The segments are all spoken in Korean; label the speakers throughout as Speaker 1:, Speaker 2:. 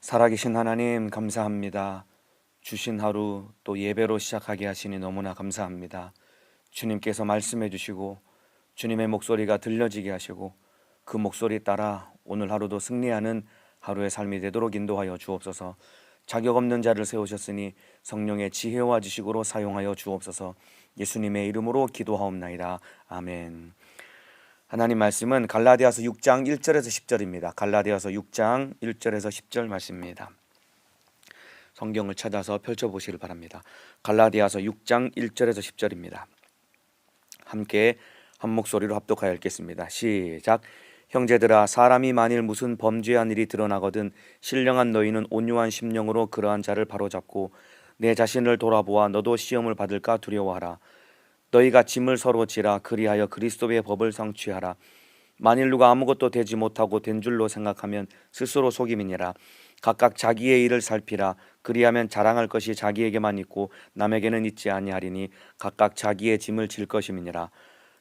Speaker 1: 살아계신 하나님 감사합니다. 주신 하루 또 예배로 시작하게 하시니 너무나 감사합니다. 주님께서 말씀해 주시고 주님의 목소리가 들려지게 하시고 그 목소리 따라 오늘 하루도 승리하는 하루의 삶이 되도록 인도하여 주옵소서. 자격 없는 자를 세우셨으니 성령의 지혜와 지식으로 사용하여 주옵소서. 예수님의 이름으로 기도하옵나이다. 아멘. 하나님 말씀은 갈라디아서 6장 1절에서 10절입니다. 갈라디아서 6장 1절에서 10절 말씀입니다. 성경을 찾아서 펼쳐보시길 바랍니다. 갈라디아서 6장 1절에서 10절입니다. 함께 한 목소리로 합독하여 읽겠습니다. 시작. 형제들아, 사람이 만일 무슨 범죄한 일이 드러나거든 신령한 너희는 온유한 심령으로 그러한 자를 바로잡고 내 자신을 돌아보아 너도 시험을 받을까 두려워하라. 너희가 짐을 서로 지라. 그리하여 그리스도의 법을 성취하라. 만일 누가 아무것도 되지 못하고 된 줄로 생각하면 스스로 속임이니라. 각각 자기의 일을 살피라. 그리하면 자랑할 것이 자기에게만 있고 남에게는 있지 아니하리니 각각 자기의 짐을 질 것임이니라.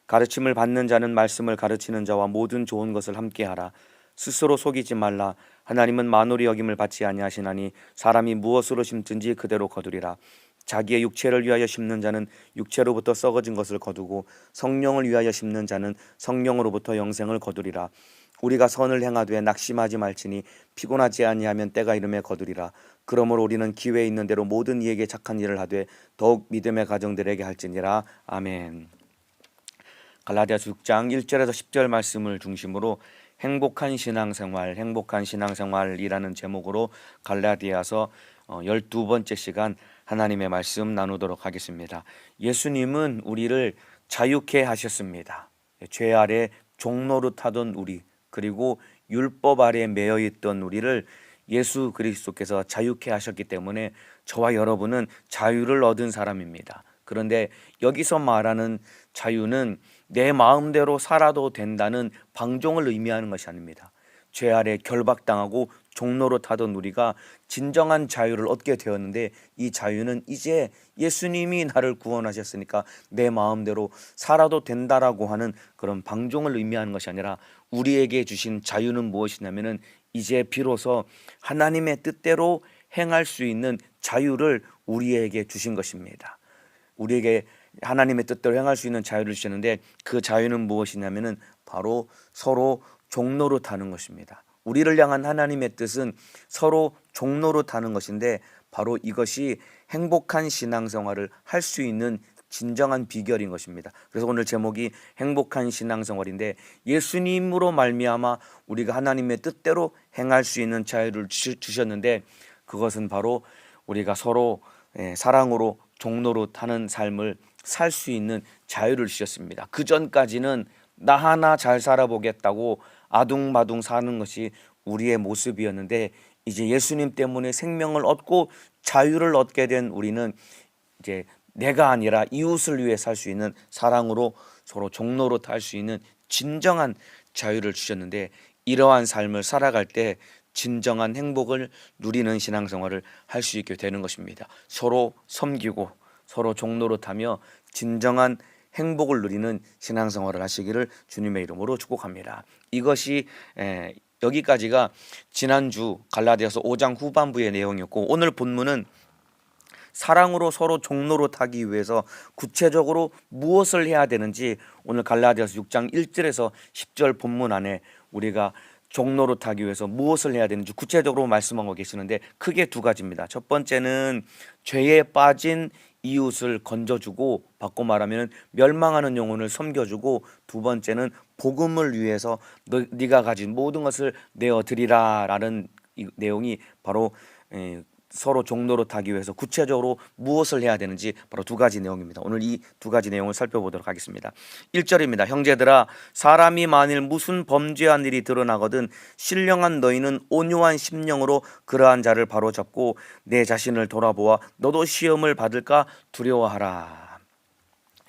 Speaker 1: 가르침을 받는 자는 말씀을 가르치는 자와 모든 좋은 것을 함께하라. 스스로 속이지 말라. 하나님은 만홀히 여김을 받지 아니하시나니 사람이 무엇으로 심든지 그대로 거두리라. 자기의 육체를 위하여 심는 자는 육체로부터 썩어진 것을 거두고 성령을 위하여 심는 자는 성령으로부터 영생을 거두리라. 우리가 선을 행하되 낙심하지 말지니 피곤하지 아니하면 때가 이름에 거두리라. 그러므로 우리는 기회 있는 대로 모든 이에게 착한 일을 하되 더욱 믿음의 가정들에게 할지니라. 아멘. 갈라디아서 6장 1절에서 10절 말씀을 중심으로 행복한 신앙생활이라는 제목으로 갈라디아서 12번째 시간 하나님의 말씀 나누도록 하겠습니다. 예수님은 우리를 자유케 하셨습니다. 죄 아래 종노릇하던 우리, 그리고 율법 아래 매여 있던 우리를 예수 그리스도께서 자유케 하셨기 때문에 저와 여러분은 자유를 얻은 사람입니다. 그런데 여기서 말하는 자유는 내 마음대로 살아도 된다는 방종을 의미하는 것이 아닙니다. 죄 아래 결박당하고 종노릇하던 우리가 진정한 자유를 얻게 되었는데, 이 자유는 이제 예수님이 나를 구원하셨으니까 내 마음대로 살아도 된다라고 하는 그런 방종을 의미하는 것이 아니라, 우리에게 주신 자유는 무엇이냐면은 이제 비로소 하나님의 뜻대로 행할 수 있는 자유를 우리에게 주신 것입니다. 우리에게 하나님의 뜻대로 행할 수 있는 자유를 주셨는데, 그 자유는 무엇이냐면은 바로 서로 종노릇하는 것입니다. 우리를 향한 하나님의 뜻은 서로 종노릇하는 것인데, 바로 이것이 행복한 신앙생활을 할 수 있는 진정한 비결인 것입니다. 그래서 오늘 제목이 행복한 신앙생활인데, 예수님으로 말미암아 우리가 하나님의 뜻대로 행할 수 있는 자유를 주셨는데, 그것은 바로 우리가 서로 사랑으로 종노릇하는 삶을 살 수 있는 자유를 주셨습니다. 그 전까지는 나 하나 잘 살아보겠다고 아둥바둥 사는 것이 우리의 모습이었는데, 이제 예수님 때문에 생명을 얻고 자유를 얻게 된 우리는 이제 내가 아니라 이웃을 위해 살 수 있는, 사랑으로 서로 종노릇할 수 있는 진정한 자유를 주셨는데, 이러한 삶을 살아갈 때 진정한 행복을 누리는 신앙생활을 할 수 있게 되는 것입니다. 서로 섬기고 서로 종노릇하며 진정한 행복을 누리는 신앙생활을 하시기를 주님의 이름으로 축복합니다. 이것이 여기까지가 지난주 갈라디아서 5장 후반부의 내용이었고, 오늘 본문은 사랑으로 서로 종노릇하기 위해서 구체적으로 무엇을 해야 되는지 오늘 갈라디아서 6장 1절에서 10절 본문 안에 우리가 종노릇하기 위해서 무엇을 해야 되는지 구체적으로 말씀하고 계시는데, 크게 두 가지입니다. 첫 번째는 죄에 빠진 이웃을 건져주고, 바꿔 말하면 멸망하는 영혼을 섬겨주고, 두 번째는 복음을 위해서 네가 가진 모든 것을 내어드리라 라는 내용이 바로 서로 종노릇하기 위해서 구체적으로 무엇을 해야 되는지 바로 두 가지 내용입니다. 오늘 이 두 가지 내용을 살펴보도록 하겠습니다. 1절입니다. 형제들아, 사람이 만일 무슨 범죄한 일이 드러나거든 신령한 너희는 온유한 심령으로 그러한 자를 바로잡고 내 자신을 돌아보아 너도 시험을 받을까 두려워하라.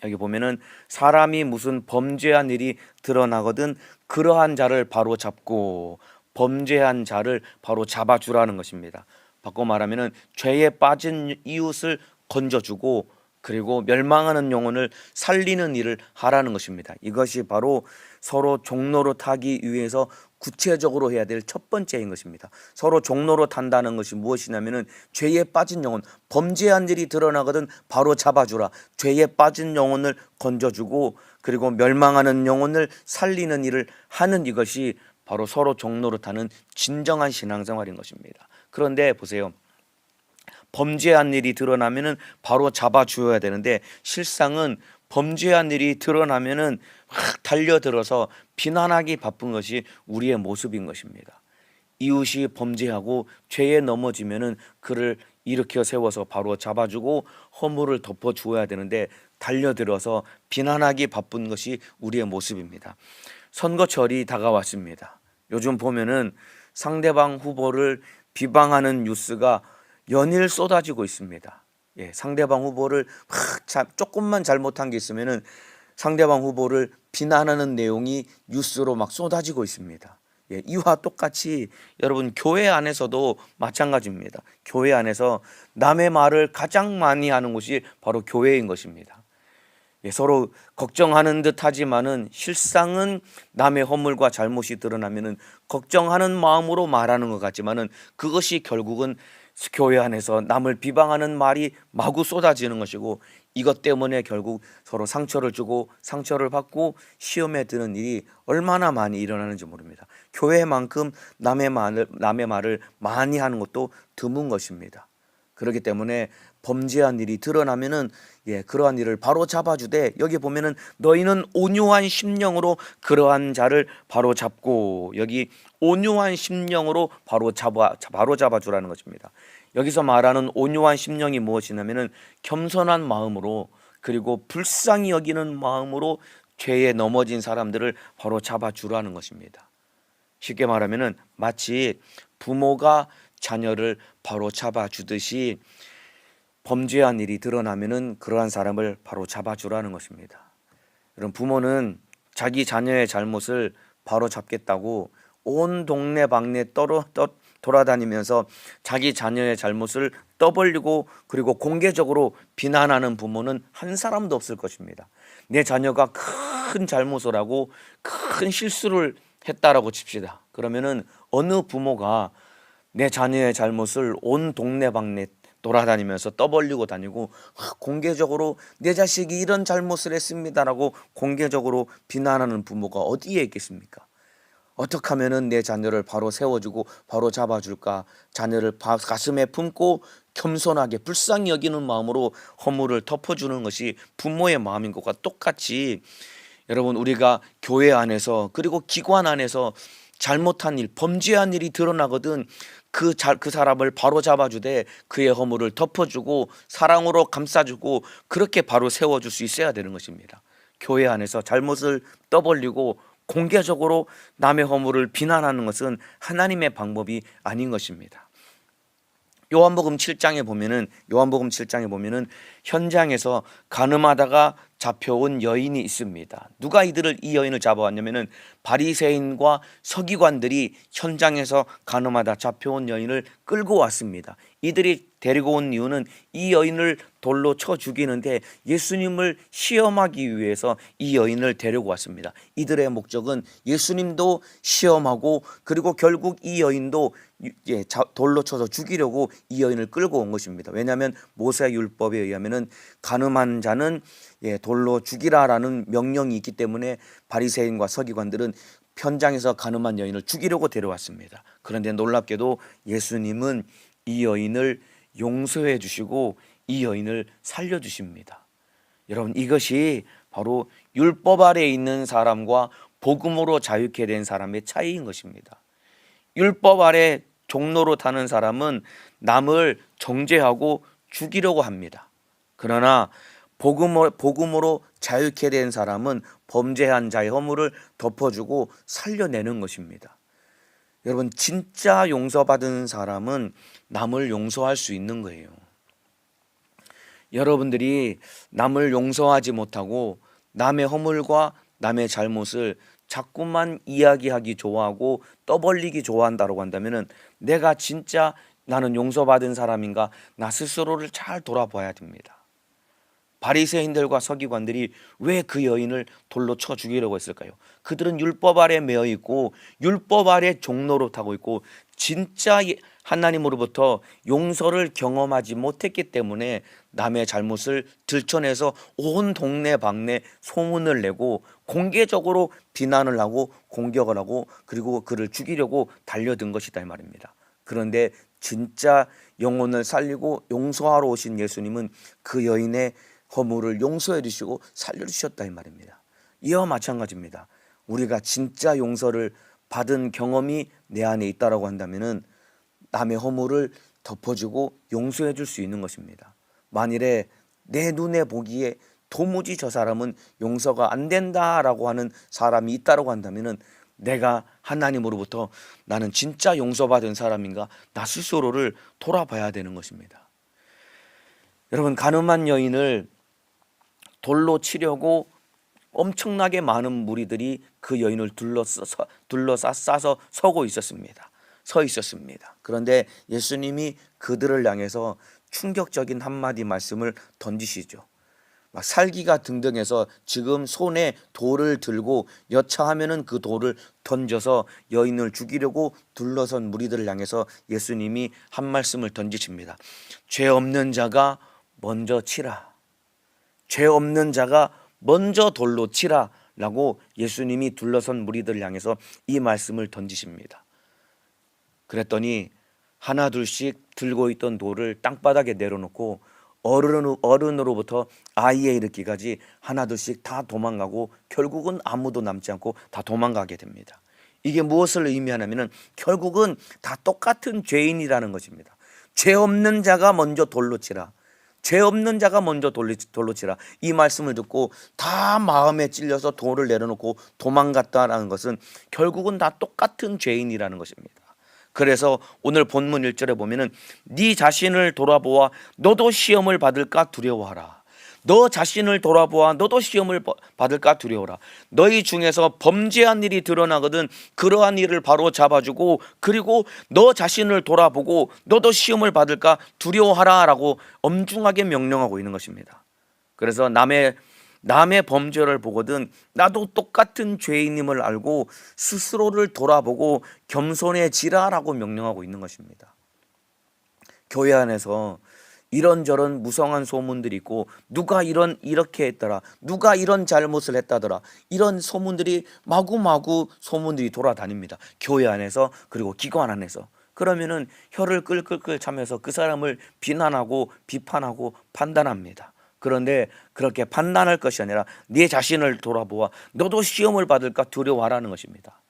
Speaker 1: 여기 보면은 사람이 무슨 범죄한 일이 드러나거든 그러한 자를 바로잡고, 범죄한 자를 바로 잡아주라는 것입니다. 바꿔 말하면은 죄에 빠진 이웃을 건져주고, 그리고 멸망하는 영혼을 살리는 일을 하라는 것입니다. 이것이 바로 서로 종노릇하기 위해서 구체적으로 해야 될 첫 번째인 것입니다. 서로 종로로 탄다는 것이 무엇이냐면은 죄에 빠진 영혼, 범죄한 일이 드러나거든 바로 잡아주라. 죄에 빠진 영혼을 건져주고 그리고 멸망하는 영혼을 살리는 일을 하는 이것이 바로 서로 종로로 타는 진정한 신앙생활인 것입니다. 그런데 보세요. 범죄한 일이 드러나면은 바로 잡아주어야 되는데 실상은 범죄한 일이 드러나면은 확 달려들어서 비난하기 바쁜 것이 우리의 모습인 것입니다. 이웃이 범죄하고 죄에 넘어지면은 그를 일으켜 세워서 바로 잡아주고 허물을 덮어 주어야 되는데 달려들어서 비난하기 바쁜 것이 우리의 모습입니다. 선거철이 다가왔습니다. 요즘 보면은 상대방 후보를 비방하는 뉴스가 연일 쏟아지고 있습니다. 상대방 후보를 조금만 잘못한 게 있으면은 상대방 후보를 비난하는 내용이 뉴스로 막 쏟아지고 있습니다. 이와 똑같이 여러분 교회 안에서도 마찬가지입니다. 교회 안에서 남의 말을 가장 많이 하는 곳이 바로 교회인 것입니다. 서로 걱정하는 듯 하지만은 실상은 남의 허물과 잘못이 드러나면은 걱정하는 마음으로 말하는 것 같지만은 그것이 결국은 교회 안에서 남을 비방하는 말이 마구 쏟아지는 것이고 이것 때문에 결국 서로 상처를 주고 상처를 받고 시험에 드는 일이 얼마나 많이 일어나는지 모릅니다. 교회만큼 남의 말을 많이 하는 것도 드문 것입니다. 그렇기 때문에 범죄한 일이 드러나면은 그러한 일을 바로 잡아주되 여기 보면은 너희는 온유한 심령으로 그러한 자를 바로 잡고 여기 온유한 심령으로 바로 잡아주라는 것입니다. 여기서 말하는 온유한 심령이 무엇이냐면은 겸손한 마음으로 그리고 불쌍히 여기는 마음으로 죄에 넘어진 사람들을 바로 잡아주라는 것입니다. 쉽게 말하면은 마치 부모가 자녀를 바로 잡아주듯이 범죄한 일이 드러나면은 그러한 사람을 바로 잡아주라는 것입니다. 여러분 부모는 자기 자녀의 잘못을 바로 잡겠다고 온 동네방네 돌아다니면서 자기 자녀의 잘못을 떠벌리고 그리고 공개적으로 비난하는 부모는 한 사람도 없을 것입니다. 내 자녀가 큰 잘못을 하고 큰 실수를 했다라고 칩시다. 그러면은 어느 부모가 내 자녀의 잘못을 온 동네방네 돌아다니면서 떠벌리고 다니고 공개적으로 내 자식이 이런 잘못을 했습니다라고 공개적으로 비난하는 부모가 어디에 있겠습니까? 어떻게 하면은 내 자녀를 바로 세워주고 바로 잡아줄까? 자녀를 가슴에 품고 겸손하게 불쌍히 여기는 마음으로 허물을 덮어주는 것이 부모의 마음인 것과 똑같이 여러분 우리가 교회 안에서 그리고 기관 안에서 잘못한 일, 범죄한 일이 드러나거든 그 사람을 바로 잡아주되 그의 허물을 덮어주고 사랑으로 감싸주고 그렇게 바로 세워줄 수 있어야 되는 것입니다. 교회 안에서 잘못을 떠벌리고 공개적으로 남의 허물을 비난하는 것은 하나님의 방법이 아닌 것입니다. 요한복음 7장에 보면은 현장에서 간음하다가 잡혀온 여인이 있습니다. 누가 이 여인을 잡아왔냐면은 바리새인과 서기관들이 현장에서 간음하다 잡혀온 여인을 끌고 왔습니다. 이들이 데리고 온 이유는 이 여인을 돌로 쳐 죽이는데 예수님을 시험하기 위해서 이 여인을 데리고 왔습니다. 이들의 목적은 예수님도 시험하고 그리고 결국 이 여인도 돌로 쳐서 죽이려고 이 여인을 끌고 온 것입니다. 왜냐하면 모세 율법에 의하면은 간음한 자는 돌로 죽이라라는 명령이 있기 때문에 바리새인과 서기관들은 현장에서 간음한 여인을 죽이려고 데려왔습니다. 그런데 놀랍게도 예수님은 이 여인을 용서해 주시고 이 여인을 살려 주십니다. 여러분 이것이 바로 율법 아래에 있는 사람과 복음으로 자유케 된 사람의 차이인 것입니다. 율법 아래 종로로 타는 사람은 남을 정죄하고 죽이려고 합니다. 그러나 복음으로 자유케 된 사람은 범죄한 자의 허물을 덮어주고 살려내는 것입니다. 여러분 진짜 용서받은 사람은 남을 용서할 수 있는 거예요. 여러분들이 남을 용서하지 못하고 남의 허물과 남의 잘못을 자꾸만 이야기하기 좋아하고 떠벌리기 좋아한다고 한다면 내가 진짜 나는 용서받은 사람인가 나 스스로를 잘 돌아봐야 됩니다. 바리새인들과 서기관들이 왜 그 여인을 돌로 쳐 죽이려고 했을까요? 그들은 율법 아래 매여 있고 율법 아래 종로로 타고 있고 진짜 하나님으로부터 용서를 경험하지 못했기 때문에 남의 잘못을 들춰내서 온 동네 방네 소문을 내고 공개적으로 비난을 하고 공격을 하고 그리고 그를 죽이려고 달려든 것이다 이 말입니다. 그런데 진짜 영혼을 살리고 용서하러 오신 예수님은 그 여인의 허물을 용서해 주시고 살려주셨다 이 말입니다. 이와 마찬가지입니다. 우리가 진짜 용서를 받은 경험이 내 안에 있다라고 한다면은 남의 허물을 덮어주고 용서해 줄 수 있는 것입니다. 만일에 내 눈에 보기에 도무지 저 사람은 용서가 안 된다라고 하는 사람이 있다라고 한다면은 내가 하나님으로부터 나는 진짜 용서받은 사람인가 나 스스로를 돌아봐야 되는 것입니다. 여러분, 가늠한 여인을 돌로 치려고 엄청나게 많은 무리들이 그 여인을 둘러싸서 서고 있었습니다. 서 있었습니다. 그런데 예수님이 그들을 향해서 충격적인 한마디 말씀을 던지시죠. 막 살기가 등등해서 지금 손에 돌을 들고 여차하면은 그 돌을 던져서 여인을 죽이려고 둘러선 무리들을 향해서 예수님이 한 말씀을 던지십니다. 죄 없는 자가 먼저 치라. 죄 없는 자가 먼저 돌로 치라 라고 예수님이 둘러선 무리들을 향해서 이 말씀을 던지십니다. 그랬더니 하나 둘씩 들고 있던 돌을 땅바닥에 내려놓고 어른으로부터 아이에 이르기까지 하나 둘씩 다 도망가고 결국은 아무도 남지 않고 다 도망가게 됩니다. 이게 무엇을 의미하냐면 결국은 다 똑같은 죄인이라는 것입니다. 죄 없는 자가 먼저 돌로 치라. 죄 없는 자가 먼저 돌로 치라. 이 말씀을 듣고 다 마음에 찔려서 돌을 내려놓고 도망갔다라는 것은 결국은 다 똑같은 죄인이라는 것입니다. 그래서 오늘 본문 1절에 보면은 네 자신을 돌아보아 너도 시험을 받을까 두려워하라. 너 자신을 돌아보아 너도 시험을 받을까 두려워라. 너희 중에서 범죄한 일이 드러나거든 그러한 일을 바로 잡아주고 그리고 너 자신을 돌아보고 너도 시험을 받을까 두려워하라 라고 엄중하게 명령하고 있는 것입니다. 그래서 남의 범죄를 보거든 나도 똑같은 죄인임을 알고 스스로를 돌아보고 겸손해지라라고 명령하고 있는 것입니다. 교회 안에서 이런저런 무성한 소문들이 있고 누가 이렇게 했더라, 누가 이런 잘못을 했다더라, 이런 소문들이 마구마구 소문들이 돌아다닙니다. 교회 안에서 그리고 기관 안에서. 그러면은 혀를 끌끌끌 차면서 그 사람을 비난하고 비판하고 판단합니다. 그런데 그렇게 판단할 것이 아니라 네 자신을 돌아보아 너도 시험을 받을까 두려워하라는 것입니다.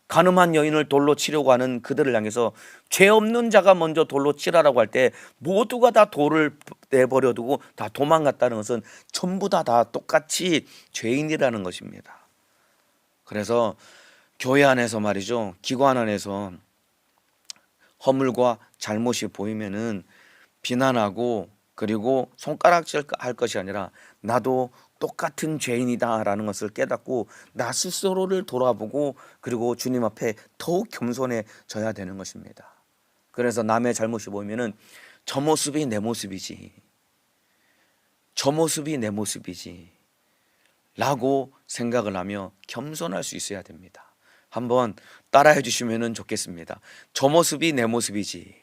Speaker 1: 가늠한 여인을 돌로 치려고 하는 그들을 향해서 죄 없는 자가 먼저 돌로 치라라고 할 때 모두가 다 돌을 내버려두고 다 도망갔다는 것은 전부 다 똑같이 죄인이라는 것입니다. 그래서 교회 안에서 말이죠, 기관 안에서 허물과 잘못이 보이면은 비난하고 그리고 손가락질 할 것이 아니라 나도 똑같은 죄인이다라는 것을 깨닫고 나 스스로를 돌아보고 그리고 주님 앞에 더욱 겸손해져야 되는 것입니다. 그래서 남의 잘못이 보이면은 저 모습이 내 모습이지, 저 모습이 내 모습이지 라고 생각을 하며 겸손할 수 있어야 됩니다. 한번 따라해 주시면 좋겠습니다. 저 모습이 내 모습이지.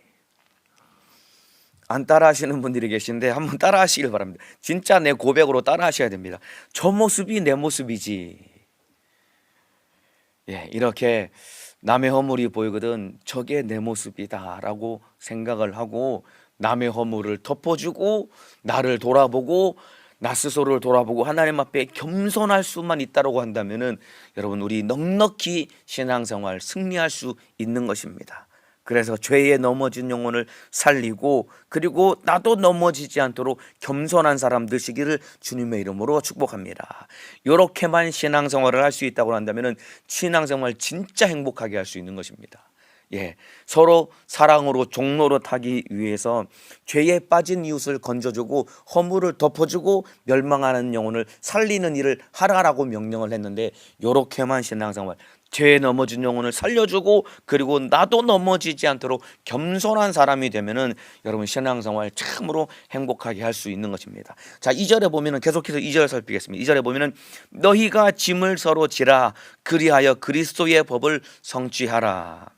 Speaker 1: 안 따라 하시는 분들이 계신데 한번 따라 하시길 바랍니다. 진짜 내 고백으로 따라 하셔야 됩니다. 저 모습이 내 모습이지. 예, 이렇게 남의 허물이 보이거든 저게 내 모습이다 라고 생각을 하고 남의 허물을 덮어주고 나를 돌아보고 나 스스로를 돌아보고 하나님 앞에 겸손할 수만 있다고 한다면은 여러분 우리 넉넉히 신앙생활 승리할 수 있는 것입니다. 그래서 죄에 넘어진 영혼을 살리고 그리고 나도 넘어지지 않도록 겸손한 사람 되시기를 주님의 이름으로 축복합니다. 이렇게만 신앙생활을 할 수 있다고 한다면 신앙생활 진짜 행복하게 할 수 있는 것입니다. 예, 서로 사랑으로 종로로 타기 위해서 죄에 빠진 이웃을 건져주고 허물을 덮어주고 멸망하는 영혼을 살리는 일을 하라라고 명령을 했는데 이렇게만 신앙생활 죄에 넘어진 영혼을 살려주고 그리고 나도 넘어지지 않도록 겸손한 사람이 되면은 여러분 신앙생활 참으로 행복하게 할 수 있는 것입니다. 자, 2절에 보면은 계속해서 2절 살피겠습니다. 2절에 보면은 너희가 짐을 서로 지라 그리하여 그리스도의 법을 성취하라.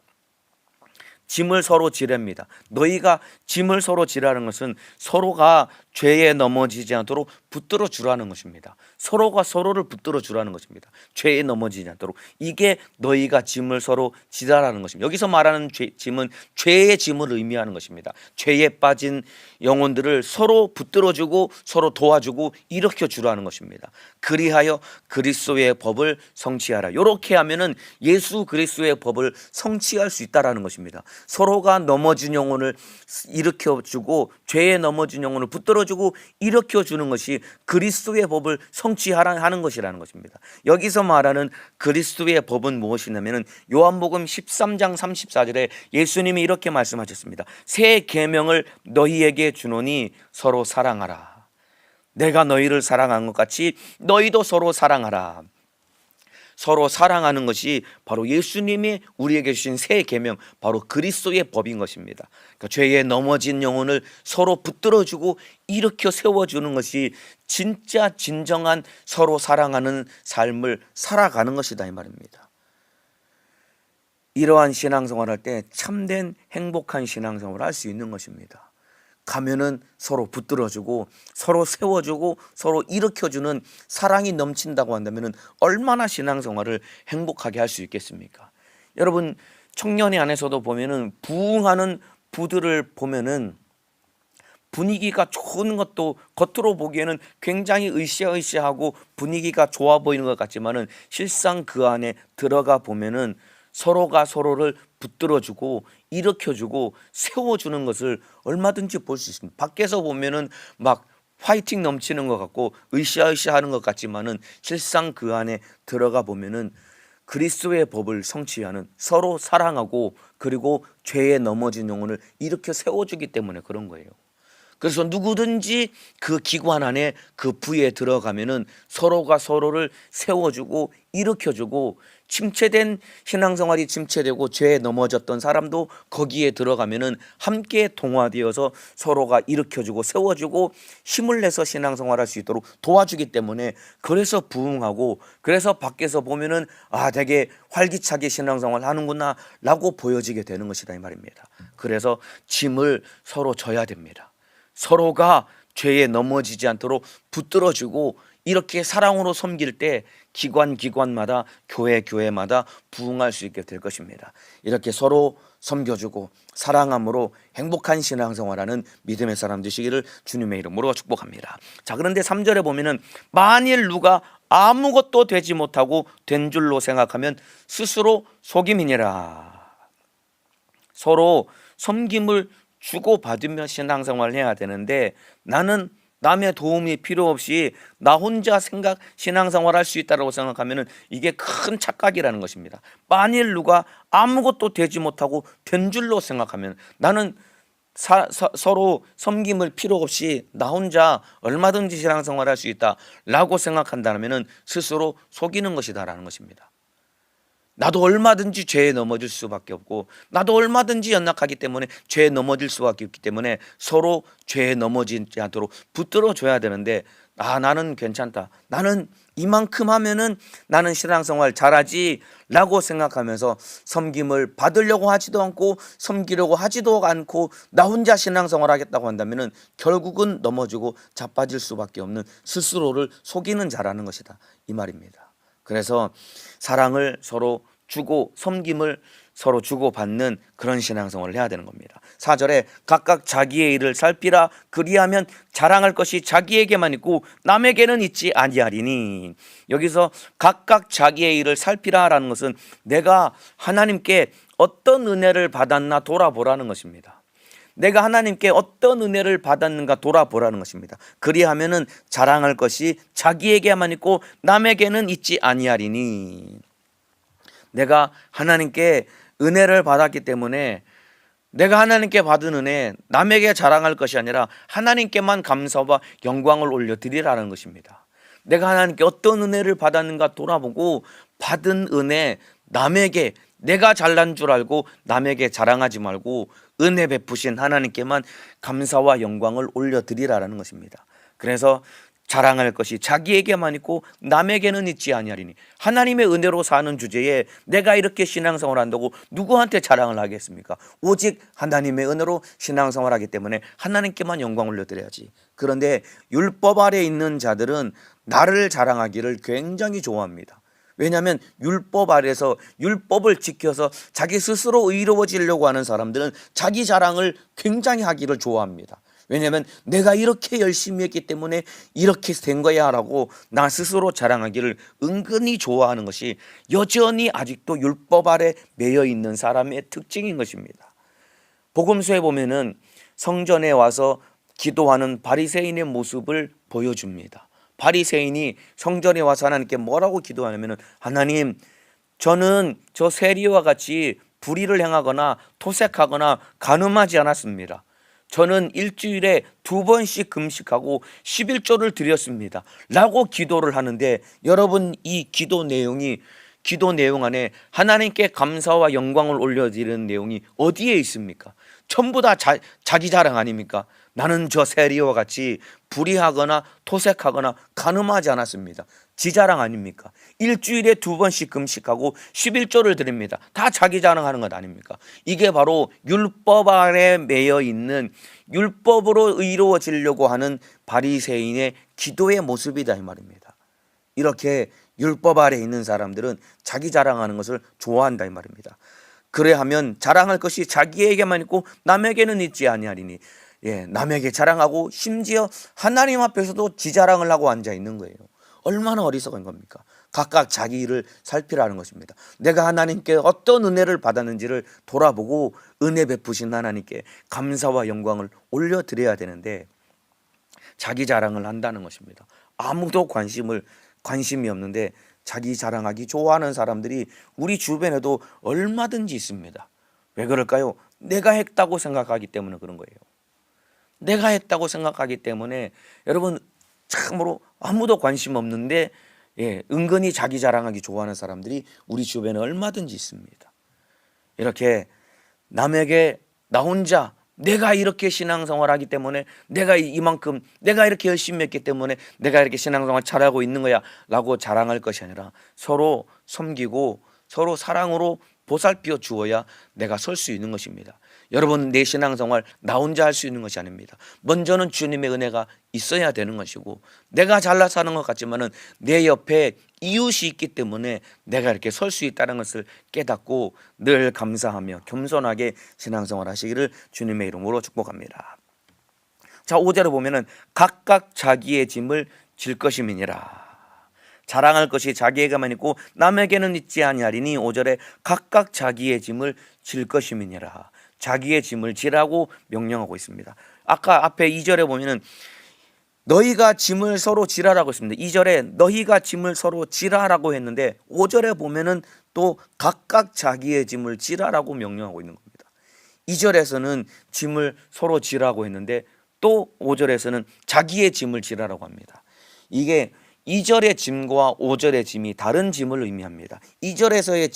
Speaker 1: 짐을 서로 지랍니다. 너희가 짐을 서로 지라는 것은 서로가 죄에 넘어지지 않도록 붙들어 주라는 것입니다. 서로가 서로를 붙들어 주라는 것입니다. 죄에 넘어지지 않도록. 이게 너희가 짐을 서로 지라라는 것입니다. 여기서 말하는 짐은 죄의 짐을 의미하는 것입니다. 죄에 빠진 영혼들을 서로 붙들어 주고 서로 도와주고 일으켜 주라는 것입니다. 그리하여 그리스도의 법을 성취하라. 이렇게 하면은 예수 그리스도의 법을 성취할 수 있다라는 것입니다. 서로가 넘어진 영혼을 일으켜 주고 죄에 넘어진 영혼을 붙들어 주고 일으켜 주는 것이 그리스도의 법을 성취하라 하는 것이라는 것입니다. 여기서 말하는 그리스도의 법은 무엇이냐면은 요한복음 13장 34절에 예수님이 이렇게 말씀하셨습니다. 새 계명을 너희에게 주노니 서로 사랑하라. 내가 너희를 사랑한 것 같이 너희도 서로 사랑하라. 서로 사랑하는 것이 바로 예수님이 우리에게 주신 새 계명, 바로 그리스도의 법인 것입니다. 그러니까 죄에 넘어진 영혼을 서로 붙들어주고 일으켜 세워주는 것이 진짜 진정한 서로 사랑하는 삶을 살아가는 것이다 이 말입니다. 이러한 신앙생활을 할 때 참된 행복한 신앙생활을 할 수 있는 것입니다. 가면은 서로 붙들어주고 서로 세워주고 서로 일으켜주는 사랑이 넘친다고 한다면 얼마나 신앙생활을 행복하게 할 수 있겠습니까? 여러분 청년회 안에서도 보면은 부흥하는 부들을 보면은 분위기가 좋은 것도 겉으로 보기에는 굉장히 으쌰으쌰하고 분위기가 좋아 보이는 것 같지만은 실상 그 안에 들어가 보면은 서로가 서로를 붙들어주고 일으켜주고 세워주는 것을 얼마든지 볼 수 있습니다. 밖에서 보면은 막 화이팅 넘치는 것 같고 으쌰으쌰하는 것 같지만은 실상 그 안에 들어가 보면은 그리스도의 법을 성취하는, 서로 사랑하고 그리고 죄에 넘어진 영혼을 일으켜 세워주기 때문에 그런 거예요. 그래서 누구든지 그 기관 안에 그 부에 들어가면은 서로가 서로를 세워주고 일으켜주고, 침체된 신앙생활이 침체되고 죄에 넘어졌던 사람도 거기에 들어가면은 함께 동화되어서 서로가 일으켜주고 세워주고 힘을 내서 신앙생활할 수 있도록 도와주기 때문에, 그래서 부흥하고, 그래서 밖에서 보면은 아 되게 활기차게 신앙생활 하는구나 라고 보여지게 되는 것이다 이 말입니다. 그래서 짐을 서로 져야 됩니다. 서로가 죄에 넘어지지 않도록 붙들어주고 이렇게 사랑으로 섬길 때 기관마다 교회마다 부흥할 수 있게 될 것입니다. 이렇게 서로 섬겨주고 사랑함으로 행복한 신앙생활하는 믿음의 사람 되시기를 주님의 이름으로 축복합니다. 자, 그런데 3절에 보면은 만일 누가 아무것도 되지 못하고 된 줄로 생각하면 스스로 속임이니라. 서로 섬김을 주고받으며 신앙생활을 해야 되는데, 나는 남의 도움이 필요 없이 나 혼자 신앙생활 할 수 있다고 생각하면 이게 큰 착각이라는 것입니다. 만일 누가 아무것도 되지 못하고 된 줄로 생각하면, 나는 서로 섬김을 필요 없이 나 혼자 얼마든지 신앙생활 할 수 있다라고 생각한다면 스스로 속이는 것이다라는 것입니다. 나도 얼마든지 죄에 넘어질 수밖에 없고, 나도 얼마든지 연약하기 때문에 죄에 넘어질 수밖에 없기 때문에 서로 죄에 넘어지지 않도록 붙들어 줘야 되는데, 나는 괜찮다, 나는 이만큼 하면은 나는 신앙생활 잘하지 라고 생각하면서 섬김을 받으려고 하지도 않고 섬기려고 하지도 않고 나 혼자 신앙생활 하겠다고 한다면 결국은 넘어지고 자빠질 수밖에 없는, 스스로를 속이는 자라는 것이다 이 말입니다. 그래서 사랑을 서로 주고 섬김을 서로 주고받는 그런 신앙생활을 해야 되는 겁니다. 4절에 각각 자기의 일을 살피라 그리하면 자랑할 것이 자기에게만 있고 남에게는 있지 아니하리니. 여기서 각각 자기의 일을 살피라라는 것은 내가 하나님께 어떤 은혜를 받았나 돌아보라는 것입니다. 내가 하나님께 어떤 은혜를 받았는가 돌아보라는 것입니다. 그리하면은 자랑할 것이 자기에게만 있고 남에게는 있지 아니하리니. 내가 하나님께 은혜를 받았기 때문에 내가 하나님께 받은 은혜 남에게 자랑할 것이 아니라 하나님께만 감사와 영광을 올려드리라는 것입니다. 내가 하나님께 어떤 은혜를 받았는가 돌아보고 받은 은혜 남에게 내가 잘난 줄 알고 남에게 자랑하지 말고 은혜 베푸신 하나님께만 감사와 영광을 올려드리라는 것입니다. 그래서 자랑할 것이 자기에게만 있고 남에게는 있지 아니하리니, 하나님의 은혜로 사는 주제에 내가 이렇게 신앙생활을 한다고 누구한테 자랑을 하겠습니까? 오직 하나님의 은혜로 신앙생활을 하기 때문에 하나님께만 영광 올려드려야지. 그런데 율법 아래 있는 자들은 나를 자랑하기를 굉장히 좋아합니다. 왜냐하면 율법 아래서 율법을 지켜서 자기 스스로 의로워지려고 하는 사람들은 자기 자랑을 굉장히 하기를 좋아합니다. 왜냐하면 내가 이렇게 열심히 했기 때문에 이렇게 된 거야 라고 나 스스로 자랑하기를 은근히 좋아하는 것이 여전히 아직도 율법 아래 매여 있는 사람의 특징인 것입니다. 복음서에 보면은 성전에 와서 기도하는 바리새인의 모습을 보여줍니다. 바리새인이 성전에 와서 하나님께 뭐라고 기도하냐면, 하나님, 저는 저 세리와 같이 불의를 행하거나 토색하거나 간음하지 않았습니다. 저는 일주일에 2번씩 금식하고 11조를 드렸습니다 라고 기도를 하는데, 여러분 이 기도 내용 안에 하나님께 감사와 영광을 올려드리는 내용이 어디에 있습니까? 전부 다 자기 자랑 아닙니까? 나는 저 세리와 같이 불의하거나 토색하거나 간음하지 않았습니다. 지 자랑 아닙니까? 일주일에 2번씩 금식하고 11조를 드립니다. 다 자기 자랑하는 것 아닙니까? 이게 바로 율법 아래 매여 있는, 율법으로 의로워지려고 하는 바리새인의 기도의 모습이다 이 말입니다. 이렇게 율법 아래 있는 사람들은 자기 자랑하는 것을 좋아한다 이 말입니다. 그래하면 자랑할 것이 자기에게만 있고 남에게는 있지 아니하리니, 남에게 자랑하고 심지어 하나님 앞에서도 지 자랑을 하고 앉아 있는 거예요. 얼마나 어리석은 겁니까? 각각 자기 일을 살피라는 것입니다. 내가 하나님께 어떤 은혜를 받았는지를 돌아보고 은혜 베푸신 하나님께 감사와 영광을 올려드려야 되는데 자기 자랑을 한다는 것입니다. 아무도 관심이 없는데 자기 자랑하기 좋아하는 사람들이 우리 주변에도 얼마든지 있습니다. 왜 그럴까요? 내가 했다고 생각하기 때문에 그런 거예요. 내가 했다고 생각하기 때문에 여러분 참으로 아무도 관심 없는데 은근히 자기 자랑하기 좋아하는 사람들이 우리 주변에 얼마든지 있습니다. 이렇게 남에게 나 혼자 내가 이렇게 신앙생활 하기 때문에 내가 이만큼 내가 이렇게 열심히 했기 때문에 내가 이렇게 신앙생활 잘하고 있는 거야 라고 자랑할 것이 아니라 서로 섬기고 서로 사랑으로 보살펴 주어야 내가 설 수 있는 것입니다. 여러분, 내 신앙생활 나 혼자 할 수 있는 것이 아닙니다. 먼저는 주님의 은혜가 있어야 되는 것이고, 내가 잘나 사는 것 같지만은 내 옆에 이웃이 있기 때문에 내가 이렇게 설 수 있다는 것을 깨닫고 늘 감사하며 겸손하게 신앙생활 하시기를 주님의 이름으로 축복합니다. 자, 5절에 보면은 각각 자기의 짐을 질 것임이니라. 자랑할 것이 자기에게만 있고 남에게는 있지 아니하리니, 5절에 각각 자기의 짐을 질 것임이니라. 자기의 짐을 지라고 명령하고 있습니다. 아까 앞에 2절에 보면은 너희가 짐을 서로 지라라고 했습니다. 2절에 너희가 짐을 서로 지라라고 했는데 5절에 보면은 또 각각 자기의 짐을 지라라고 명령하고 있는 겁니다. 2절에서는 짐을 서로 지라고 했는데 또 5절에서는 자기의 짐을 지라라고 합니다. 이게 2절의 짐과 5절의 짐이 다른 짐을 의미합니다. 2절에서의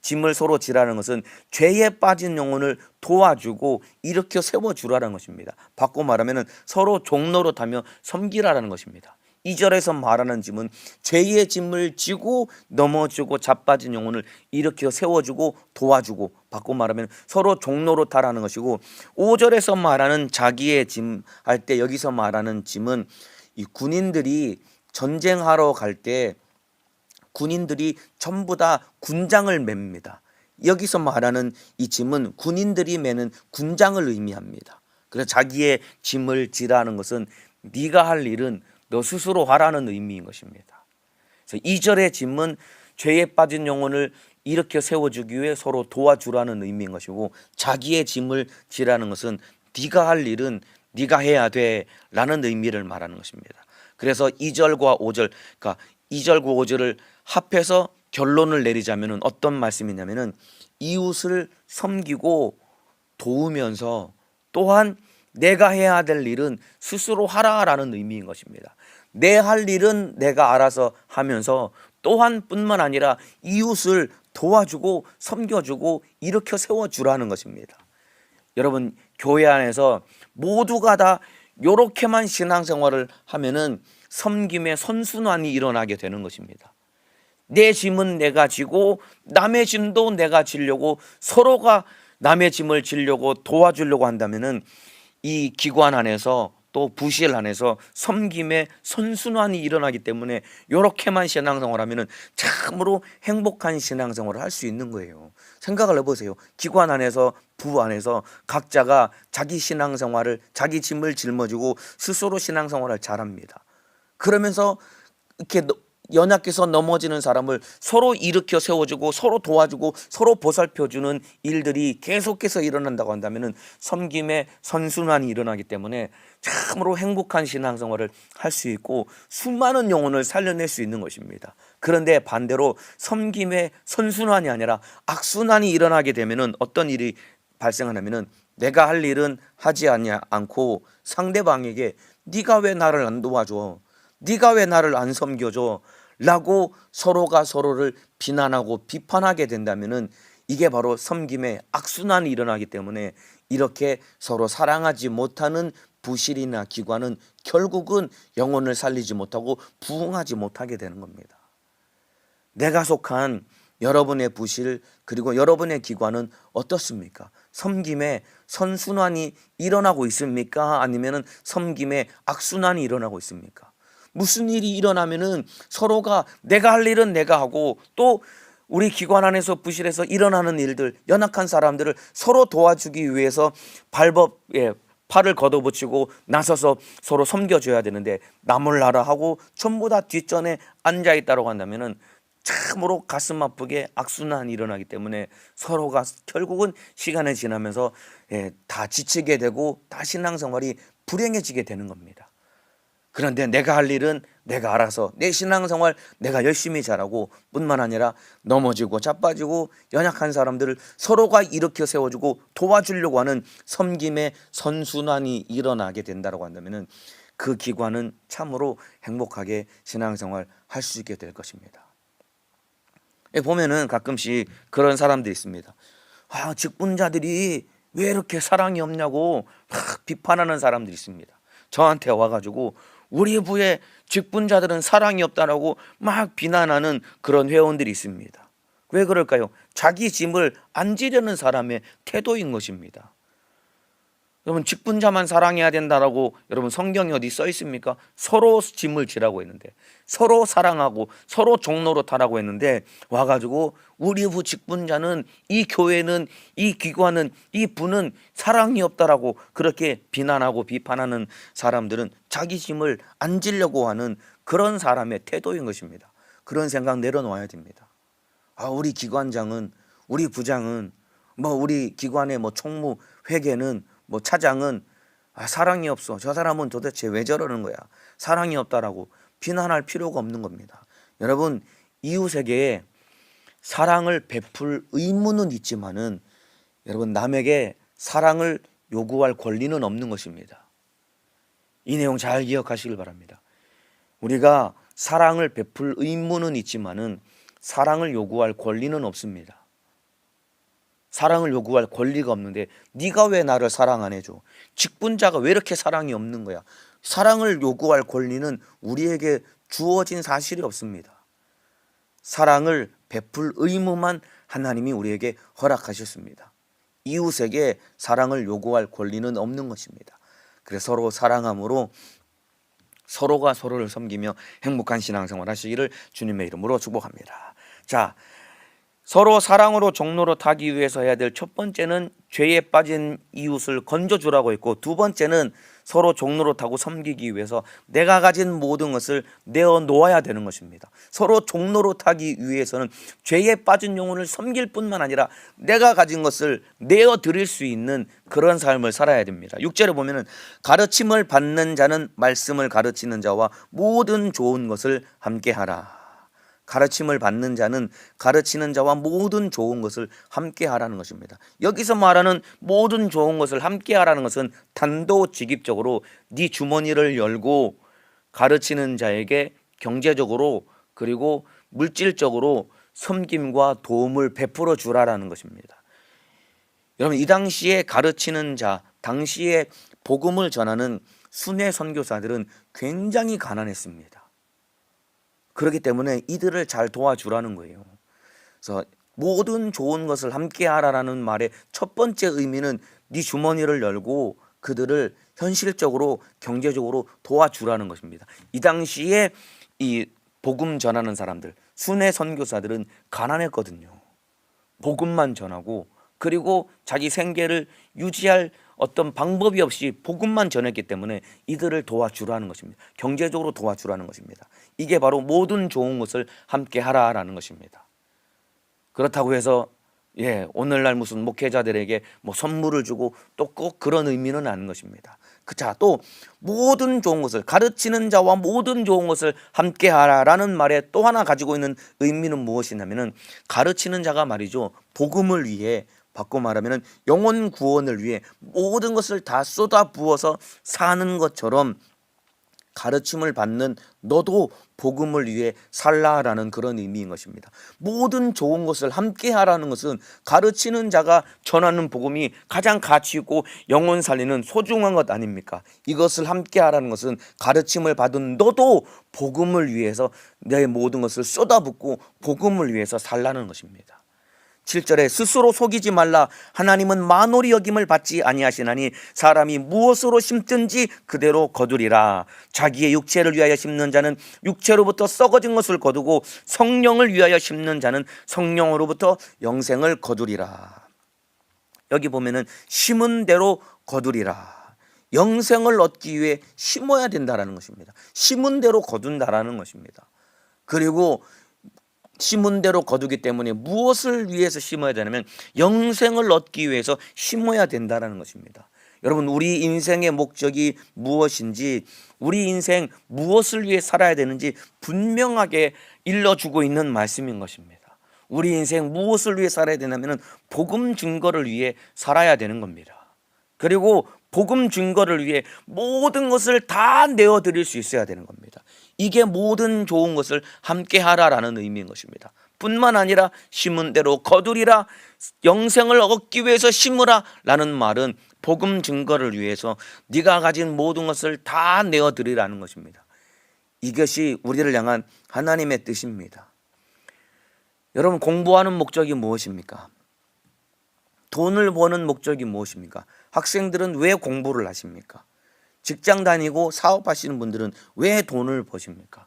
Speaker 1: 짐을 서로 지라는 것은 죄에 빠진 영혼을 도와주고 일으켜 세워주라는 것입니다. 바꿔 말하면 서로 종노릇하며 섬기라는 것입니다. 2절에서 말하는 짐은 죄의 짐을 지고 넘어지고 자빠진 영혼을 일으켜 세워주고 도와주고, 바꿔 말하면 서로 종노릇하라는 것이고, 5절에서 말하는 자기의 짐 할 때 여기서 말하는 짐은 이 군인들이 전쟁하러 갈 때 군인들이 전부 다 군장을 맵니다. 여기서 말하는 이 짐은 군인들이 매는 군장을 의미합니다. 그래서 자기의 짐을 지라는 것은 네가 할 일은 너 스스로 하라는 의미인 것입니다. 그래서 2절의 짐은 죄에 빠진 영혼을 일으켜 세워주기 위해 서로 도와주라는 의미인 것이고, 자기의 짐을 지라는 것은 네가 할 일은 네가 해야 돼 라는 의미를 말하는 것입니다. 그래서 2절과 5절, 그러니까 2절과 5절을 합해서 결론을 내리자면 어떤 말씀이냐면은 이웃을 섬기고 도우면서 또한 내가 해야 될 일은 스스로 하라라는 의미인 것입니다. 내 할 일은 내가 알아서 하면서 또한 뿐만 아니라 이웃을 도와주고 섬겨주고 일으켜 세워주라는 것입니다. 여러분, 교회 안에서 모두가 다 요렇게만 신앙생활을 하면은 섬김의 선순환이 일어나게 되는 것입니다. 내 짐은 내가 지고 남의 짐도 내가 지려고, 서로가 남의 짐을 지려고 도와주려고 한다면은 이 기관 안에서 또 부실 안에서 섬김의 선순환이 일어나기 때문에 이렇게만 신앙생활을 하면은 참으로 행복한 신앙생활을 할 수 있는 거예요. 생각을 해보세요. 기관 안에서, 부 안에서 각자가 자기 신앙생활을, 자기 짐을 짊어지고 스스로 신앙생활을 잘합니다. 그러면서 이렇게 연약해서 넘어지는 사람을 서로 일으켜 세워주고 서로 도와주고 서로 보살펴주는 일들이 계속해서 일어난다고 한다면 섬김의 선순환이 일어나기 때문에 참으로 행복한 신앙생활을 할 수 있고 수많은 영혼을 살려낼 수 있는 것입니다. 그런데 반대로 섬김의 선순환이 아니라 악순환이 일어나게 되면 어떤 일이 발생하냐면 내가 할 일은 하지 않고 상대방에게 네가 왜 나를 안 도와줘? 네가 왜 나를 안 섬겨줘? 라고 서로가 서로를 비난하고 비판하게 된다면은 이게 바로 섬김의 악순환이 일어나기 때문에 이렇게 서로 사랑하지 못하는 부실이나 기관은 결국은 영혼을 살리지 못하고 부흥하지 못하게 되는 겁니다. 내가 속한 여러분의 부실 그리고 여러분의 기관은 어떻습니까? 섬김의 선순환이 일어나고 있습니까? 아니면은 섬김의 악순환이 일어나고 있습니까? 무슨 일이 일어나면은 서로가 내가 할 일은 내가 하고 또 우리 기관 안에서 부실해서 일어나는 일들, 연약한 사람들을 서로 도와주기 위해서 팔을 걷어붙이고 나서서 서로 섬겨줘야 되는데 나몰라라 하고 전부 다 뒷전에 앉아있다고 한다면은 참으로 가슴 아프게 악순환이 일어나기 때문에 서로가 결국은 시간이 지나면서 다 지치게 되고 다 신앙생활이 불행해지게 되는 겁니다. 그런데 내가 할 일은 내가 알아서 내 신앙생활 내가 열심히 잘하고 뿐만 아니라 넘어지고 자빠지고 연약한 사람들을 서로가 일으켜 세워주고 도와주려고 하는 섬김의 선순환이 일어나게 된다고 한다면 그 기관은 참으로 행복하게 신앙생활 할 수 있게 될 것입니다. 보면은 가끔씩 그런 사람들이 있습니다. 직분자들이 왜 이렇게 사랑이 없냐고 막 비판하는 사람들이 있습니다. 저한테 와가지고 우리 부의 직분자들은 사랑이 없다라고 막 비난하는 그런 회원들이 있습니다. 왜 그럴까요? 자기 짐을 안 지려는 사람의 태도인 것입니다. 여러분, 직분자만 사랑해야 된다라고 여러분 성경에 어디 써 있습니까? 서로 짐을 지라고 했는데, 서로 사랑하고 서로 종로로 타라고 했는데 와가지고 우리 부 직분자는, 이 교회는, 이 기관은, 이 부는 사랑이 없다라고 그렇게 비난하고 비판하는 사람들은 자기 짐을 안 지려고 하는 그런 사람의 태도인 것입니다. 그런 생각 내려놓아야 됩니다. 우리 기관장은, 우리 부장은, 우리 기관의 총무, 회계는, 차장은 사랑이 없어. 저 사람은 도대체 왜 저러는 거야? 사랑이 없다라고 비난할 필요가 없는 겁니다. 여러분, 이웃에게 사랑을 베풀 의무는 있지만은 여러분, 남에게 사랑을 요구할 권리는 없는 것입니다. 이 내용 잘 기억하시길 바랍니다. 우리가 사랑을 베풀 의무는 있지만은 사랑을 요구할 권리는 없습니다. 사랑을 요구할 권리가 없는데 네가 왜 나를 사랑 안 해줘? 직분자가 왜 이렇게 사랑이 없는 거야? 사랑을 요구할 권리는 우리에게 주어진 사실이 없습니다. 사랑을 베풀 의무만 하나님이 우리에게 허락하셨습니다. 이웃에게 사랑을 요구할 권리는 없는 것입니다. 그래서 서로 사랑함으로 서로가 서로를 섬기며 행복한 신앙생활 하시기를 주님의 이름으로 축복합니다. 자, 서로 사랑으로 종로로 타기 위해서 해야 될 첫 번째는 죄에 빠진 이웃을 건져주라고 했고, 두 번째는 서로 종로로 타고 섬기기 위해서 내가 가진 모든 것을 내어놓아야 되는 것입니다. 서로 종로로 타기 위해서는 죄에 빠진 영혼을 섬길 뿐만 아니라 내가 가진 것을 내어드릴 수 있는 그런 삶을 살아야 됩니다. 6절에 보면은 가르침을 받는 자는 말씀을 가르치는 자와 모든 좋은 것을 함께하라. 가르침을 받는 자는 가르치는 자와 모든 좋은 것을 함께 하라는 것입니다. 여기서 말하는 모든 좋은 것을 함께 하라는 것은 단도직입적으로 네 주머니를 열고 가르치는 자에게 경제적으로 그리고 물질적으로 섬김과 도움을 베풀어 주라라는 것입니다. 여러분, 이 당시에 가르치는 자, 당시에 복음을 전하는 순회 선교사들은 굉장히 가난했습니다. 그렇기 때문에 이들을 잘 도와주라는 거예요. 그래서 모든 좋은 것을 함께 하라라는 말의 첫 번째 의미는 네 주머니를 열고 그들을 현실적으로 경제적으로 도와주라는 것입니다. 이 당시에 이 복음 전하는 사람들, 순회 선교사들은 가난했거든요. 복음만 전하고 그리고 자기 생계를 유지할 어떤 방법이 없이 복음만 전했기 때문에 이들을 도와주라는 것입니다. 경제적으로 도와주라는 것입니다. 이게 바로 모든 좋은 것을 함께 하라라는 것입니다. 그렇다고 해서 오늘날 무슨 목회자들에게 뭐 선물을 주고 또 꼭 그런 의미는 아닌 것입니다. 자, 또 모든 좋은 것을, 가르치는 자와 모든 좋은 것을 함께 하라라는 말에 또 하나 가지고 있는 의미는 무엇이냐면은, 가르치는 자가 말이죠, 복음을 위해, 바꿔 말하면은 영혼 구원을 위해 모든 것을 다 쏟아 부어서 사는 것처럼 가르침을 받는 너도 복음을 위해 살라라는 그런 의미인 것입니다. 모든 좋은 것을 함께 하라는 것은 가르치는 자가 전하는 복음이 가장 가치 있고 영혼 살리는 소중한 것 아닙니까? 이것을 함께 하라는 것은 가르침을 받은 너도 복음을 위해서 내 모든 것을 쏟아붓고 복음을 위해서 살라는 것입니다. 7절에 스스로 속이지 말라. 하나님은 만홀히 여김을 받지 아니하시나니 사람이 무엇으로 심든지 그대로 거두리라. 자기의 육체를 위하여 심는 자는 육체로부터 썩어진 것을 거두고 성령을 위하여 심는 자는 성령으로부터 영생을 거두리라. 여기 보면은 심은 대로 거두리라. 영생을 얻기 위해 심어야 된다라는 것입니다. 심은 대로 거둔다라는 것입니다. 그리고 심은 대로 거두기 때문에 무엇을 위해서 심어야 되냐면 영생을 얻기 위해서 심어야 된다는 것입니다. 여러분, 우리 인생의 목적이 무엇인지, 우리 인생 무엇을 위해 살아야 되는지 분명하게 일러주고 있는 말씀인 것입니다. 우리 인생 무엇을 위해 살아야 되냐면 복음 증거를 위해 살아야 되는 겁니다. 그리고 복음 증거를 위해 모든 것을 다 내어드릴 수 있어야 되는 겁니다. 이게 모든 좋은 것을 함께 하라라는 의미인 것입니다. 뿐만 아니라 심은 대로 거두리라, 영생을 얻기 위해서 심으라 라는 말은 복음 증거를 위해서 네가 가진 모든 것을 다 내어드리라는 것입니다. 이것이 우리를 향한 하나님의 뜻입니다. 여러분, 공부하는 목적이 무엇입니까? 돈을 버는 목적이 무엇입니까? 학생들은 왜 공부를 하십니까? 직장 다니고 사업하시는 분들은 왜 돈을 버십니까?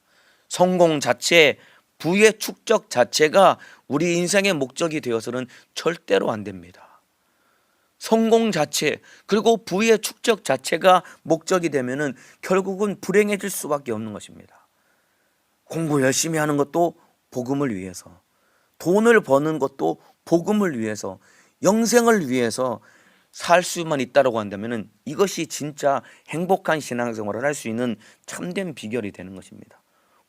Speaker 1: 성공 자체, 부의 축적 자체가 우리 인생의 목적이 되어서는 절대로 안 됩니다. 성공 자체, 그리고 부의 축적 자체가 목적이 되면은 결국은 불행해질 수밖에 없는 것입니다. 공부 열심히 하는 것도 복음을 위해서, 돈을 버는 것도 복음을 위해서, 영생을 위해서 살 수만 있다고 한다면 이것이 진짜 행복한 신앙생활을 할 수 있는 참된 비결이 되는 것입니다.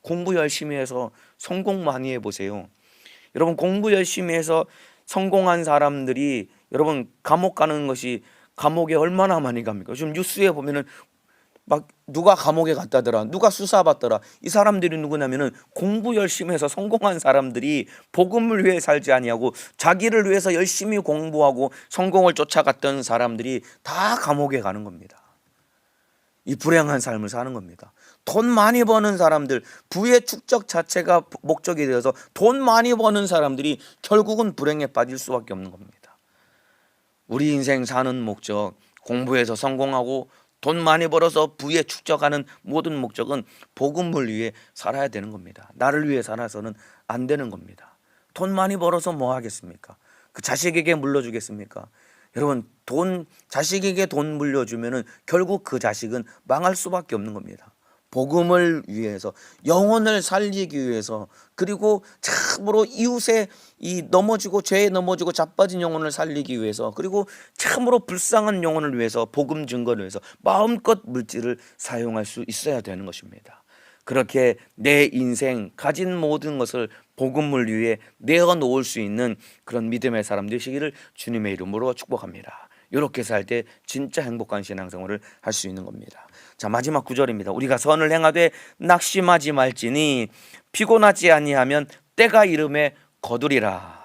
Speaker 1: 공부 열심히 해서 성공 많이 해보세요. 여러분, 공부 열심히 해서 성공한 사람들이 여러분 감옥 가는 것이 감옥에 얼마나 많이 갑니까? 지금 뉴스에 보면은 막 누가 감옥에 갔다더라, 누가 수사받더라. 이 사람들이 누구냐면은 공부 열심히 해서 성공한 사람들이 복음을 위해 살지 아니하고 자기를 위해서 열심히 공부하고 성공을 쫓아갔던 사람들이 다 감옥에 가는 겁니다. 이 불행한 삶을 사는 겁니다. 돈 많이 버는 사람들, 부의 축적 자체가 목적이 되어서 돈 많이 버는 사람들이 결국은 불행에 빠질 수밖에 없는 겁니다. 우리 인생 사는 목적, 공부해서 성공하고 돈 많이 벌어서 부에 축적하는 모든 목적은 복음을 위해 살아야 되는 겁니다. 나를 위해 살아서는 안 되는 겁니다. 돈 많이 벌어서 뭐 하겠습니까? 그 자식에게 물려주겠습니까? 여러분, 자식에게 돈 물려주면은 결국 그 자식은 망할 수밖에 없는 겁니다. 복음을 위해서, 영혼을 살리기 위해서, 그리고 참으로 이웃의 이 넘어지고 죄에 넘어지고 자빠진 영혼을 살리기 위해서, 그리고 참으로 불쌍한 영혼을 위해서, 복음 증거를 위해서 마음껏 물질을 사용할 수 있어야 되는 것입니다. 그렇게 내 인생 가진 모든 것을 복음을 위해 내어놓을 수 있는 그런 믿음의 사람 되시기를 주님의 이름으로 축복합니다. 이렇게 살 때 진짜 행복한 신앙생활을 할 수 있는 겁니다. 자, 마지막 9절입니다. 우리가 선을 행하되 낙심하지 말지니 피곤하지 아니하면 때가 이름에 거두리라.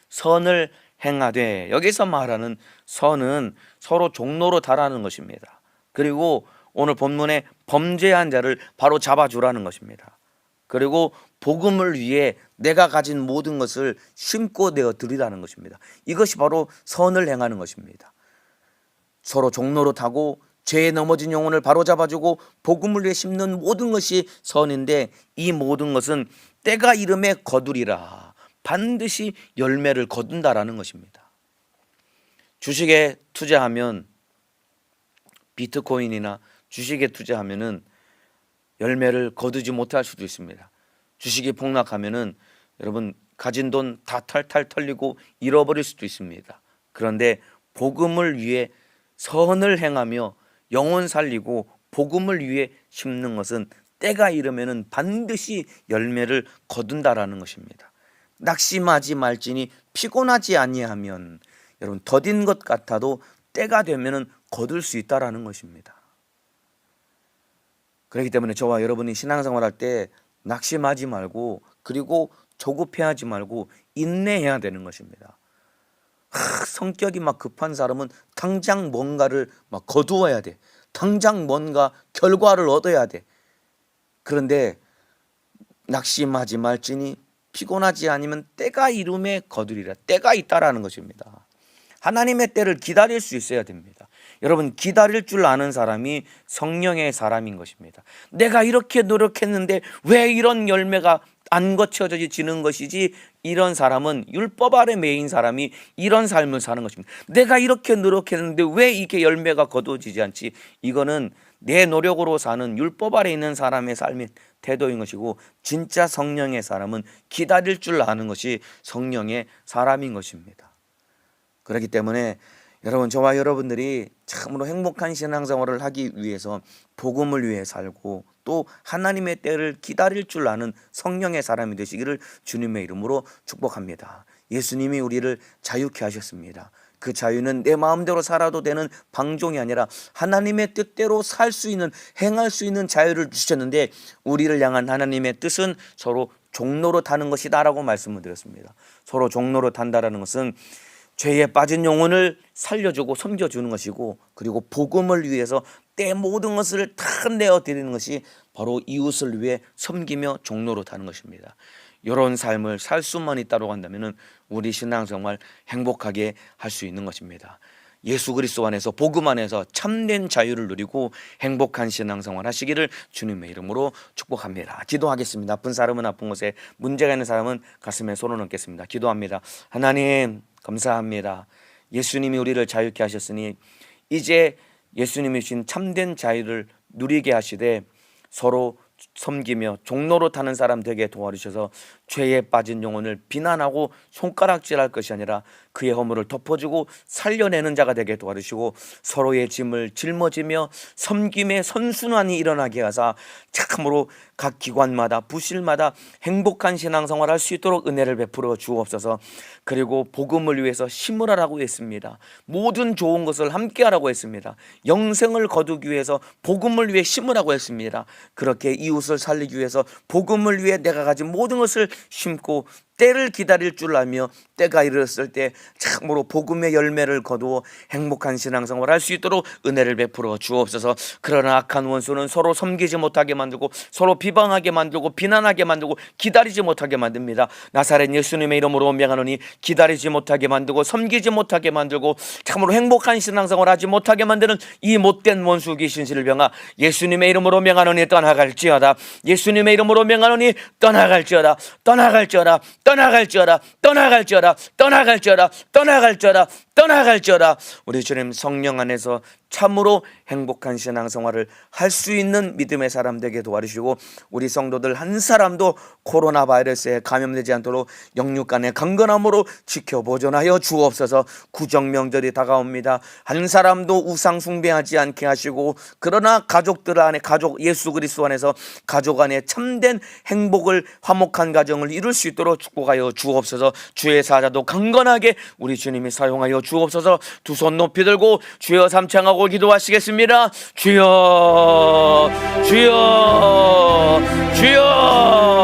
Speaker 1: 선을 행하되, 여기서 말하는 선은 서로 종로로 달하는 것입니다. 그리고 오늘 본문에 범죄한 자를 바로 잡아주라는 것입니다. 그리고 복음을 위해 내가 가진 모든 것을 심고 내어 드리라는 것입니다. 이것이 바로 선을 행하는 것입니다. 서로 종로로 타고 죄에 넘어진 영혼을 바로 잡아주고 복음을 위해 심는 모든 것이 선인데, 이 모든 것은 때가 이름에 거두리라. 반드시 열매를 거둔다라는 것입니다. 주식에 투자하면, 비트코인이나 주식에 투자하면은 열매를 거두지 못할 수도 있습니다. 주식이 폭락하면은 여러분 가진 돈 다 탈탈 털리고 잃어버릴 수도 있습니다. 그런데 복음을 위해 선을 행하며 영혼 살리고 복음을 위해 심는 것은 때가 이르면은 반드시 열매를 거둔다라는 것입니다. 낙심하지 말지니 피곤하지 아니하면, 여러분 더딘 것 같아도 때가 되면은 거둘 수 있다라는 것입니다. 그렇기 때문에 저와 여러분이 신앙생활할 때 낙심하지 말고, 그리고 조급해하지 말고 인내해야 되는 것입니다. 성격이 막 급한 사람은 당장 뭔가를 막 거두어야 돼. 당장 뭔가 결과를 얻어야 돼. 그런데 낙심하지 말지니 피곤하지 않으면 때가 이름에 거두리라. 때가 있다라는 것입니다. 하나님의 때를 기다릴 수 있어야 됩니다. 여러분, 기다릴 줄 아는 사람이 성령의 사람인 것입니다. 내가 이렇게 노력했는데 왜 이런 열매가 안 거쳐지는 것이지, 이런 사람은 율법 아래 매인 사람이 이런 삶을 사는 것입니다. 내가 이렇게 노력했는데 왜 이게 열매가 거두어지지 않지? 이거는 내 노력으로 사는 율법 아래 있는 사람의 삶의 태도인 것이고, 진짜 성령의 사람은 기다릴 줄 아는 것이 성령의 사람인 것입니다. 그렇기 때문에 여러분, 저와 여러분들이 참으로 행복한 신앙생활을 하기 위해서 복음을 위해 살고 또 하나님의 때를 기다릴 줄 아는 성령의 사람이 되시기를 주님의 이름으로 축복합니다. 예수님이 우리를 자유케 하셨습니다. 그 자유는 내 마음대로 살아도 되는 방종이 아니라 하나님의 뜻대로 살 수 있는, 행할 수 있는 자유를 주셨는데, 우리를 향한 하나님의 뜻은 서로 종로로 타는 것이다 라고 말씀을 드렸습니다. 서로 종로로 탄다라는 것은 죄에 빠진 영혼을 살려주고 섬겨주는 것이고, 그리고 복음을 위해서 때 모든 것을 다 내어드리는 것이 바로 이웃을 위해 섬기며 종로로 타는 것입니다. 이런 삶을 살 수만 있다고 한다면 우리 신앙생활 행복하게 할 수 있는 것입니다. 예수 그리스도 안에서, 복음 안에서 참된 자유를 누리고 행복한 신앙생활 하시기를 주님의 이름으로 축복합니다. 기도하겠습니다. 아픈 사람은 아픈 곳에, 문제가 있는 사람은 가슴에 손을 얹겠습니다. 기도합니다. 하나님 감사합니다. 예수님이 우리를 자유케 하셨으니 이제 예수님이 주신 참된 자유를 누리게 하시되 서로 섬기며 종로로 타는 사람 되게 도와주셔서 죄에 빠진 영혼을 비난하고 손가락질할 것이 아니라 그의 허물을 덮어주고 살려내는 자가 되게 도와주시고, 서로의 짐을 짊어지며 섬김의 선순환이 일어나게 하사 참으로 각 기관마다 부실마다 행복한 신앙생활 할 수 있도록 은혜를 베풀어 주옵소서. 그리고 복음을 위해서 심으라고 했습니다. 모든 좋은 것을 함께 하라고 했습니다. 영생을 거두기 위해서 복음을 위해 심으라고 했습니다. 그렇게 이웃을 살리기 위해서 복음을 위해 내가 가진 모든 것을 심고 때를 기다릴 줄 알며 때가 이르렀을 때 참으로 복음의 열매를 거두어 행복한 신앙생활을 할 수 있도록 은혜를 베풀어 주옵소서. 그러나 악한 원수는 서로 섬기지 못하게 만들고 서로 비방하게 만들고 비난하게 만들고 기다리지 못하게 만듭니다. 나사렛 예수님의 이름으로 명하노니 기다리지 못하게 만들고 섬기지 못하게 만들고 참으로 행복한 신앙생활을 하지 못하게 만드는 이 못된 원수 귀신 질병아, 예수님의 이름으로 명하노니 떠나갈지어다. 예수님의 이름으로 명하노니 떠나갈지어다. 떠나갈지어다. 떠나갈지어다. 떠나갈지어다. 떠나갈지어다. 떠나갈지어다. 떠나갈지어다. 우리 주님 성령 안에서 참으로 행복한 신앙생활을 할 수 있는 믿음의 사람 되게 도와주시고, 우리 성도들 한 사람도 코로나 바이러스에 감염되지 않도록 영육간의 강건함으로 지켜 보존하여 주옵소서. 구정명절이 다가옵니다. 한 사람도 우상 숭배하지 않게 하시고, 그러나 가족들 안에, 가족 예수 그리스도 안에서 가족 안에 참된 행복을, 화목한 가정을 이룰 수 있도록 축복하여 주옵소서. 주의 사자도 강건하게 우리 주님이 사용하여 주옵소서. 두 손 높이 들고 주여 삼창하고 기도하시겠습니다. 주여 주여 주여